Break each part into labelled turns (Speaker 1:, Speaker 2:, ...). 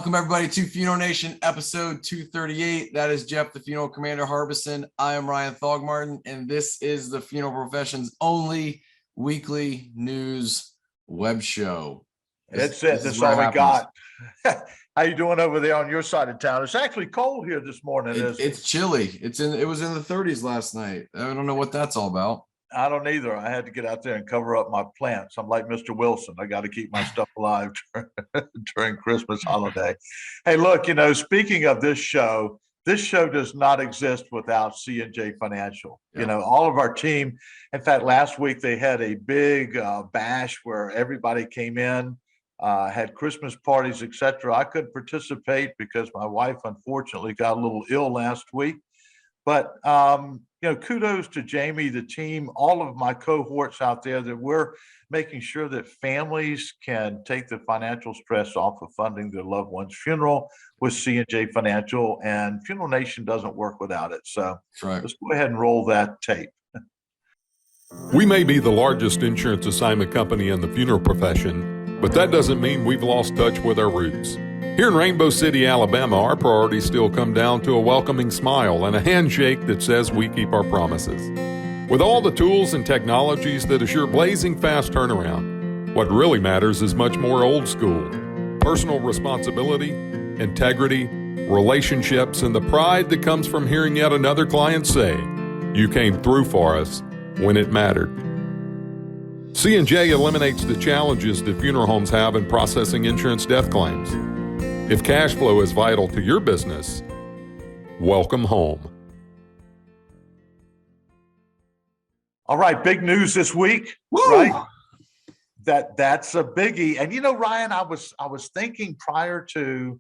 Speaker 1: Welcome everybody to Funeral Nation episode 238. That is Jeff, the funeral commander, Harbeson. I am Ryan Thogmartin, and this is the funeral profession's only weekly news web show.
Speaker 2: That's it. That's all we got. How you doing over there on your side of town? It's actually cold here this morning.
Speaker 1: It's chilly. It was in the 30s last night. I don't know what that's all about.
Speaker 2: I don't either. I had to get out there and cover up my plants. I'm like Mr. Wilson. I got to keep my stuff alive during Christmas holiday. Hey, look, speaking of this show does not exist without C&J Financial.
Speaker 1: Yeah.
Speaker 2: All of our team. In fact, last week they had a big bash where everybody came in, had Christmas parties, etc. I couldn't participate because my wife unfortunately got a little ill last week. But kudos to Jamie, the team, all of my cohorts out there that we're making sure that families can take the financial stress off of funding their loved one's funeral with C&J Financial, and Funeral Nation doesn't work without it. So
Speaker 1: That's right.
Speaker 2: Let's go ahead and roll that tape.
Speaker 3: We may be the largest insurance assignment company in the funeral profession, but that doesn't mean we've lost touch with our roots. Here in Rainbow City, Alabama, our priorities still come down to a welcoming smile and a handshake that says we keep our promises. With all the tools and technologies that assure blazing fast turnaround, what really matters is much more old school. Personal responsibility, integrity, relationships, and the pride that comes from hearing yet another client say, "You came through for us when it mattered." C&J eliminates the challenges that funeral homes have in processing insurance death claims. If cash flow is vital to your business, welcome home.
Speaker 2: All right, big news this week.
Speaker 1: Woo!
Speaker 2: Right? That's a biggie. And Ryan, I was thinking prior to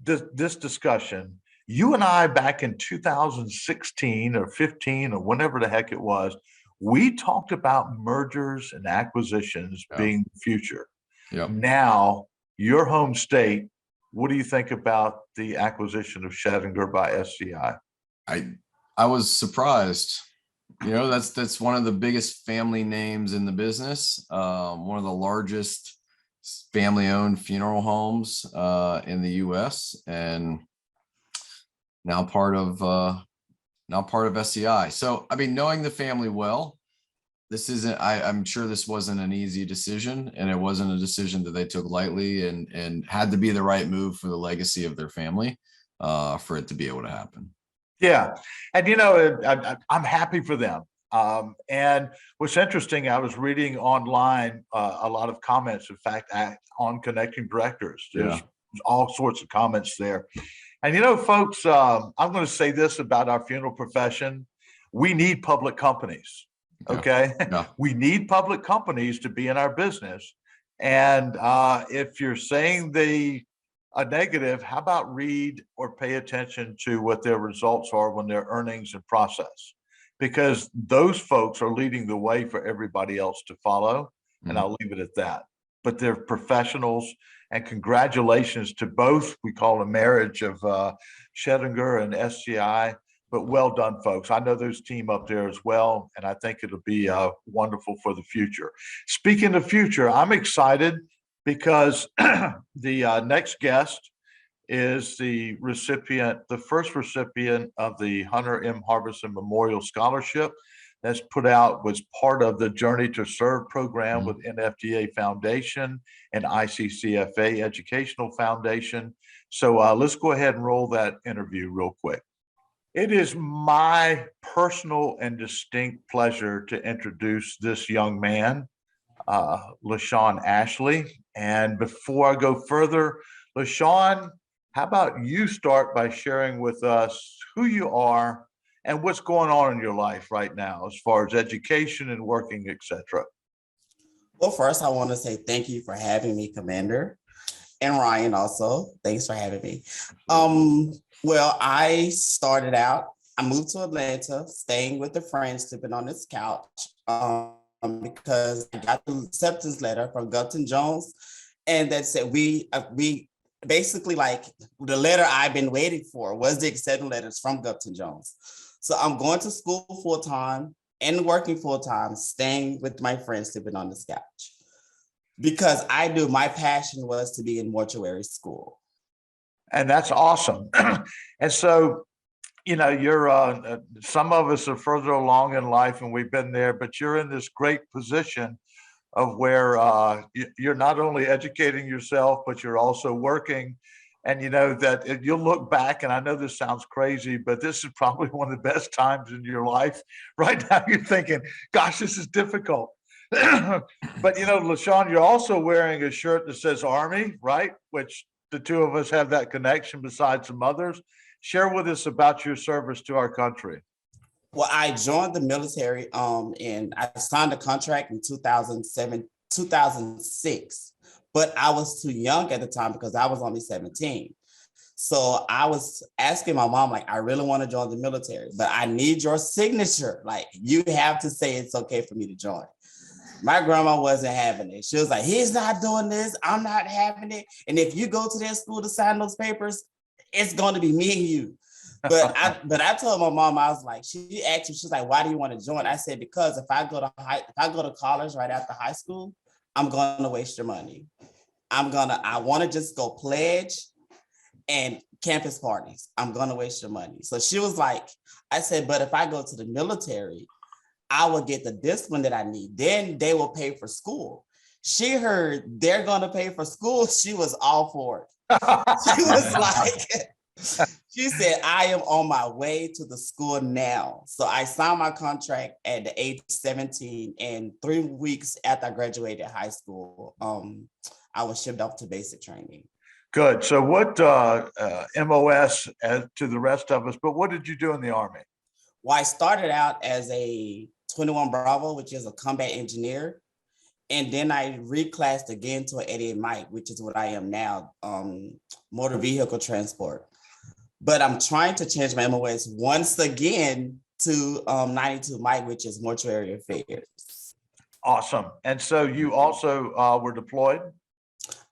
Speaker 2: this discussion, you and I back in 2016 or 15 or whenever the heck it was, we talked about mergers and acquisitions being the future.
Speaker 1: Yep.
Speaker 2: Now, your home state, what do you think about the acquisition of Schrodinger by SCI?
Speaker 1: I was surprised. That's one of the biggest family names in the business. One of the largest family-owned funeral homes in the U.S. and now part of SCI. So, knowing the family well, I'm sure this wasn't an easy decision, and it wasn't a decision that they took lightly, and had to be the right move for the legacy of their family for it to be able to happen.
Speaker 2: Yeah. And, I'm happy for them. And what's interesting, I was reading online a lot of comments, in fact, on Connecting Directors. There's all sorts of comments there. And, folks, I'm going to say this about our funeral profession. We need public companies. Okay.
Speaker 1: Yeah.
Speaker 2: We need public companies to be in our business. And if you're saying a negative, how about read or pay attention to what their results are when their earnings and process, because those folks are leading the way for everybody else to follow. And I'll leave it at that. But they're professionals, and congratulations to both. We call a marriage of Schrodinger and SCI. But well done, folks. I know those team up there as well, and I think it'll be wonderful for the future. Speaking of future, I'm excited because the next guest is the first recipient of the Hunter M. Harbeson Memorial Scholarship that's was part of the Journey to Serve program with NFDA Foundation and ICCFA Educational Foundation. So let's go ahead and roll that interview real quick. It is my personal and distinct pleasure to introduce this young man, LaShawn Ashley. And before I go further, LaShawn, how about you start by sharing with us who you are and what's going on in your life right now as far as education and working, etc.
Speaker 4: Well, first, I want to say thank you for having me, Commander. And Ryan also, thanks for having me. Well, I moved to Atlanta, staying with a friend, sleeping on this couch, because I got the acceptance letter from Gupton Jones, and that said we basically, like, the letter I've been waiting for was the acceptance letters from Gupton Jones. So I'm going to school full time and working full time, staying with my friends, sleeping on this couch. Because my passion was to be in mortuary school.
Speaker 2: And that's awesome. And so, you're some of us are further along in life and we've been there, but you're in this great position of where you're not only educating yourself, but you're also working. And you know that you'll look back, and I know this sounds crazy, but this is probably one of the best times in your life. Right now, you're thinking, gosh, this is difficult. But LaShawn, you're also wearing a shirt that says Army, right? Which the two of us have that connection besides some others. Share with us about your service to our country.
Speaker 4: Well, I joined the military and I signed a contract in 2006, but I was too young at the time because I was only 17. So I was asking my mom, like, I really want to join the military, but I need your signature. Like, you have to say it's okay for me to join. My grandma wasn't having it. She was like, he's not doing this. I'm not having it. And if you go to that school to sign those papers, it's going to be me and you. But I told my mom, I was like, she asked me, she's like, why do you want to join? I said, because if I go to college right after high school, I'm going to waste your money. I want to just go pledge and campus parties. I'm going to waste your money. So she was like, I said, but if I go to the military, I will get the discipline that I need. Then they will pay for school. She heard they're going to pay for school. She was all for it. She was like, she said, I am on my way to the school now. So I signed my contract at the age 17, and 3 weeks after I graduated high school, I was shipped off to basic training.
Speaker 2: Good. So what MOS to the rest of us, but what did you do in the Army?
Speaker 4: Well, I started out as a 21 Bravo, which is a combat engineer. And then I reclassed again to an 88 Mike, which is what I am now, motor vehicle transport. But I'm trying to change my MOS once again to 92 Mike, which is mortuary affairs.
Speaker 2: Awesome. And so you also were deployed?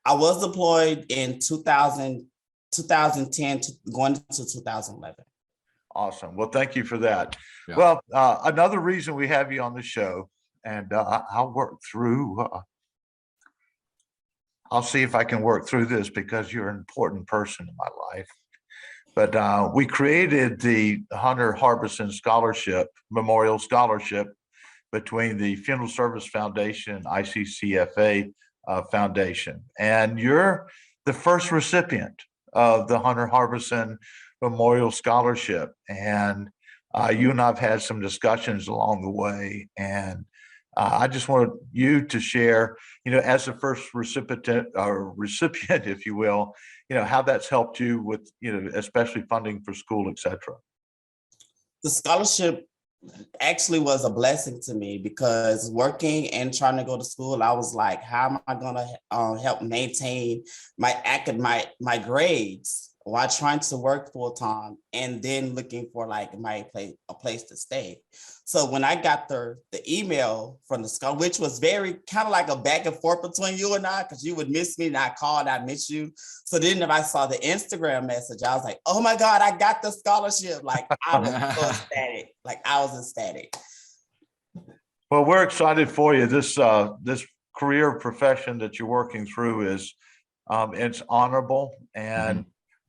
Speaker 4: I was deployed in 2010 going to 2011.
Speaker 2: Awesome. Well, thank you for that.
Speaker 1: Yeah.
Speaker 2: Well, another reason we have you on the show, and I'll work through, I'll see if I can work through this because you're an important person in my life. But we created the Hunter Harbeson Scholarship, Memorial Scholarship, between the Funeral Service Foundation and ICCFA Foundation. And you're the first recipient of the Hunter Harbeson Memorial Scholarship. And you and I've had some discussions along the way. And I just wanted you to share, as the first recipient, if you will, how that's helped you with, especially funding for school, et cetera.
Speaker 4: The scholarship actually was a blessing to me because working and trying to go to school, I was like, how am I going to help maintain my grades while trying to work full time and then looking for like a place to stay. So when I got the email from the school, which was very kind of like a back and forth between you and I, because you would miss me and I called, I miss you. So then if I saw the Instagram message, I was like, oh my God, I got the scholarship. Like I was so ecstatic. Like I was ecstatic.
Speaker 2: Well, we're excited for you. This career profession that you're working through is it's honorable. And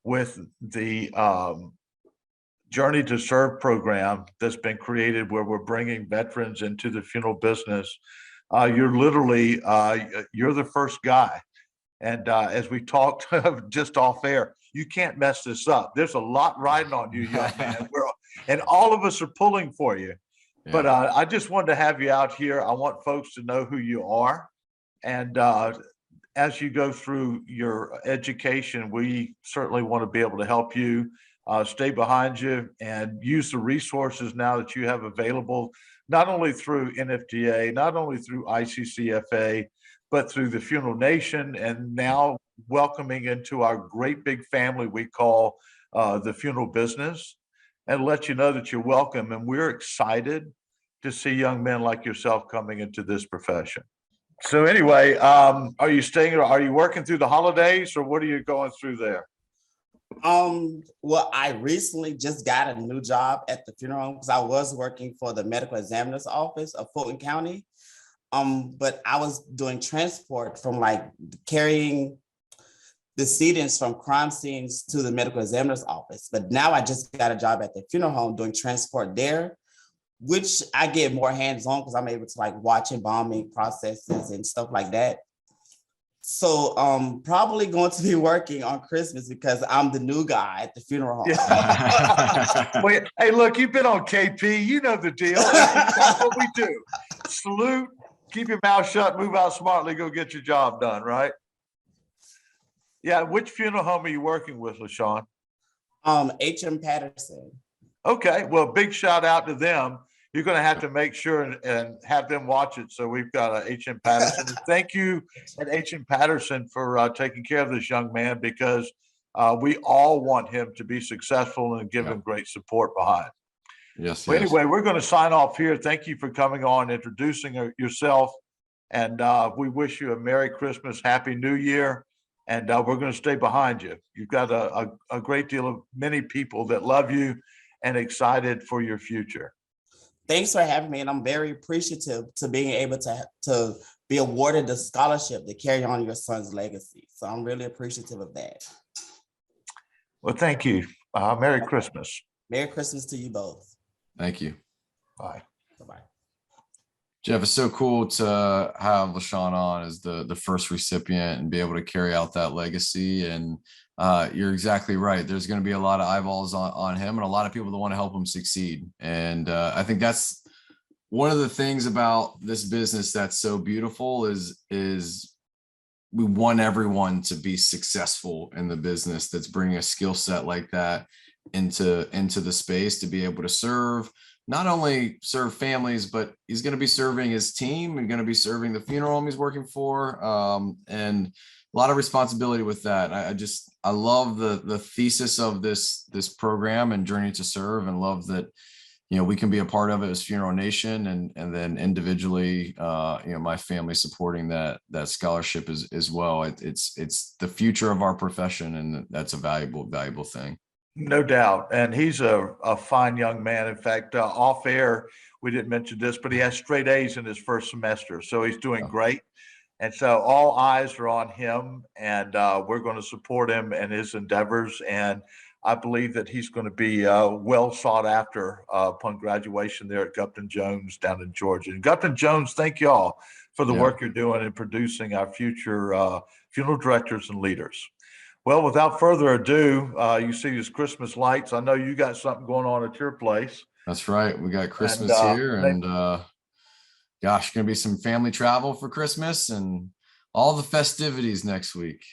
Speaker 2: with the Journey to Serve program that's been created where we're bringing veterans into the funeral business, you're literally, you're the first guy. And as we talked just off air, you can't mess this up. There's a lot riding on you, young man. And all of us are pulling for you. Yeah. But I just wanted to have you out here. I want folks to know who you are. And as you go through your education, we certainly want to be able to help you stay behind you and use the resources now that you have available, not only through NFDA, not only through ICCFA, but through the Funeral Nation, and now welcoming into our great big family we call the funeral business, and let you know that you're welcome. And we're excited to see young men like yourself coming into this profession. So anyway, are you working through the holidays, or what are you going through there?
Speaker 4: Well, I recently just got a new job at the funeral home because I was working for the medical examiner's office of Fulton County. But I was doing transport from like carrying decedents from crime scenes to the medical examiner's office. But now I just got a job at the funeral home doing transport there, which I get more hands-on because I'm able to like watch embalming processes and stuff like that. So probably going to be working on Christmas because I'm the new guy at the funeral home.
Speaker 2: Yeah. Well, hey, look, you've been on KP. You know the deal. That's what we do. Salute, keep your mouth shut, move out smartly, go get your job done, right? Yeah. Which funeral home are you working with, LaShawn?
Speaker 4: H.M. Patterson.
Speaker 2: Okay. Well, big shout out to them. You're going to have to make sure and have them watch it. So we've got H.M. Patterson. Thank you at H.M. Patterson for taking care of this young man, because we all want him to be successful and give him great support behind.
Speaker 1: Yes.
Speaker 2: Well, anyway, we're going to sign off here. Thank you for coming on, introducing yourself. And we wish you a Merry Christmas, Happy New Year. And we're going to stay behind you. You've got a great deal of many people that love you and excited for your future.
Speaker 4: Thanks for having me, and I'm very appreciative to being able to be awarded the scholarship to carry on your son's legacy. So I'm really appreciative of that.
Speaker 2: Well, thank you. Merry Christmas.
Speaker 4: Merry Christmas to you both.
Speaker 1: Thank you.
Speaker 2: Bye.
Speaker 4: Bye-bye.
Speaker 1: Jeff, it's so cool to have LaShawn on as the first recipient and be able to carry out that legacy. And you're exactly right. There's going to be a lot of eyeballs on him and a lot of people that want to help him succeed. And I think that's one of the things about this business that's so beautiful is we want everyone to be successful in the business that's bringing a skill set like that into the space to be able to serve, not only serve families, but he's going to be serving his team and going to be serving the funeral home he's working for. And a lot of responsibility with that. I love the thesis of this program and Journey to Serve, and love that, we can be a part of it as Funeral Nation, and then individually, my family supporting that scholarship as well. It's the future of our profession, and that's a valuable thing.
Speaker 2: No doubt. And he's a fine young man. In fact, off air, we didn't mention this, but he has straight A's in his first semester. So he's doing great. And so all eyes are on him, and we're going to support him and his endeavors. And I believe that he's going to be well sought after upon graduation there at Gupton Jones down in Georgia. And Gupton Jones, thank y'all for the work you're doing in producing our future funeral directors and leaders. Well, without further ado, you see these Christmas lights. I know you got something going on at your place.
Speaker 1: That's right. We got Christmas here, and gosh, going to be some family travel for Christmas and all the festivities next week.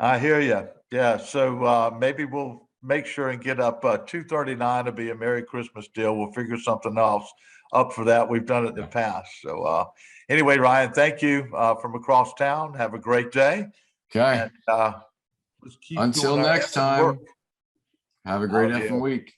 Speaker 2: I hear you. Yeah. So maybe we'll make sure and get up 239 to be a Merry Christmas deal. We'll figure something else up for that. We've done it in the past. So anyway, Ryan, thank you from across town. Have a great day.
Speaker 1: Okay.
Speaker 2: And,
Speaker 1: until next time, have a great effing week.